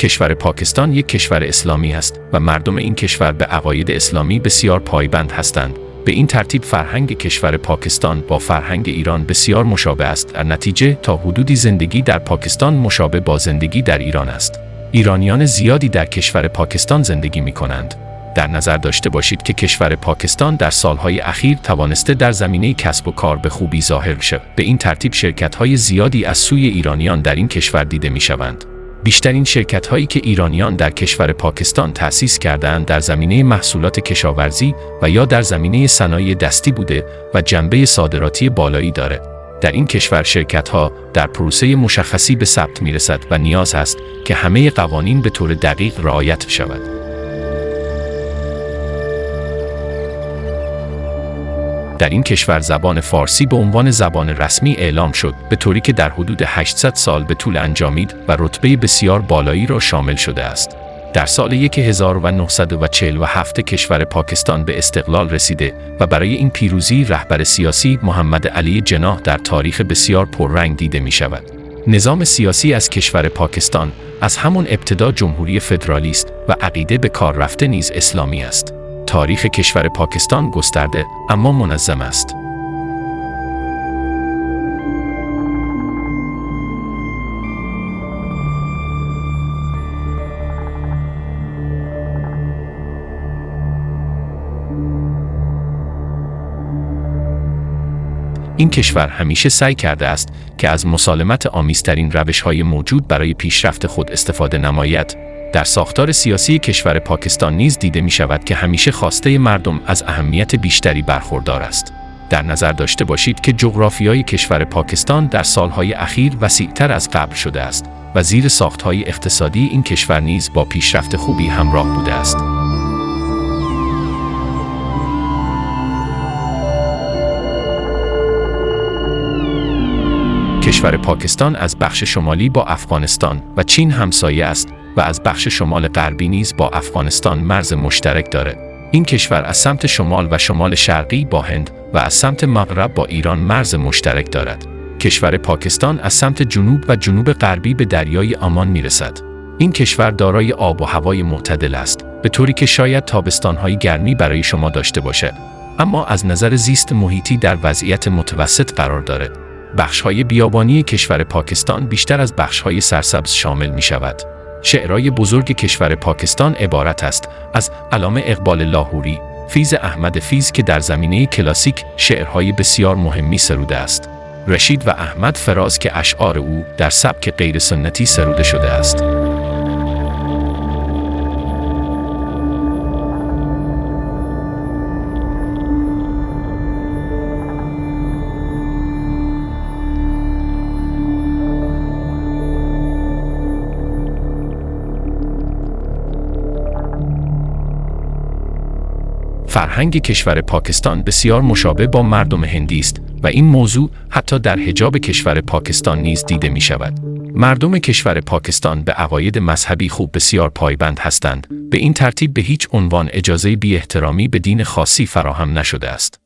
کشور پاکستان یک کشور اسلامی است و مردم این کشور به عقاید اسلامی بسیار پایبند هستند. به این ترتیب فرهنگ کشور پاکستان با فرهنگ ایران بسیار مشابه است. در نتیجه تا حدودی زندگی در پاکستان مشابه با زندگی در ایران است. ایرانیان زیادی در کشور پاکستان زندگی می کنند. در نظر داشته باشید که کشور پاکستان در سالهای اخیر توانسته در زمینه کسب و کار به خوبی ظاهر شود. به این ترتیب شرکت‌های زیادی از سوی ایرانیان در این کشور دیده می‌شوند. بیشترین شرکت‌هایی که ایرانیان در کشور پاکستان تأسیس کرده‌اند در زمینه محصولات کشاورزی و یا در زمینه صنایع دستی بوده و جنبه صادراتی بالایی دارد. در این کشور شرکت‌ها در پروسه مشخصی به ثبت می‌رسد و نیاز است که همه قوانین به طور دقیق رعایت شود. در این کشور زبان فارسی به عنوان زبان رسمی اعلام شد، به طوری که در حدود 800 سال به طول انجامید و رتبه بسیار بالایی را شامل شده است. در سال 1947 کشور پاکستان به استقلال رسیده و برای این پیروزی رهبر سیاسی محمد علی جناح در تاریخ بسیار پررنگ دیده می شود. نظام سیاسی از کشور پاکستان از همون ابتدا جمهوری فدرالی است و عقیده به کار رفته نیز اسلامی است. تاریخ کشور پاکستان گسترده اما منظم است. این کشور همیشه سعی کرده است که از مسالمت آمیزترین روش‌های موجود برای پیشرفت خود استفاده نماید. در ساختار سیاسی کشور پاکستان نیز دیده می شود که همیشه خواسته مردم از اهمیت بیشتری برخوردار است. در نظر داشته باشید که جغرافیای کشور پاکستان در سالهای اخیر وسیع‌تر از قبل شده است و زیر ساخت‌های اقتصادی این کشور نیز با پیشرفت خوبی همراه بوده است. کشور پاکستان از بخش شمالی با افغانستان و چین همسایه است و از بخش شمال غربی نیز با افغانستان مرز مشترک دارد. این کشور از سمت شمال و شمال شرقی با هند و از سمت مغرب با ایران مرز مشترک دارد. کشور پاکستان از سمت جنوب و جنوب غربی به دریای عمان میرسد. این کشور دارای آب و هوای معتدل است، به طوری که شاید تابستان‌های گرمی برای شما داشته باشد، اما از نظر زیست محیطی در وضعیت متوسط قرار دارد. بخش‌های بیابانی کشور پاکستان بیشتر از بخش‌های سرسبز شامل می‌شود. شعرهای بزرگ کشور پاکستان عبارت است از علامه اقبال لاهوری، فیض احمد فیض که در زمینه کلاسیک شعرهای بسیار مهمی سروده است، رشید و احمد فراز که اشعار او در سبک غیر سنتی سروده شده است. فرهنگ کشور پاکستان بسیار مشابه با مردم هندی است و این موضوع حتی در حجاب کشور پاکستان نیز دیده می شود. مردم کشور پاکستان به عقاید مذهبی خوب بسیار پایبند هستند. به این ترتیب به هیچ عنوان اجازه بی احترامی به دین خاصی فراهم نشده است.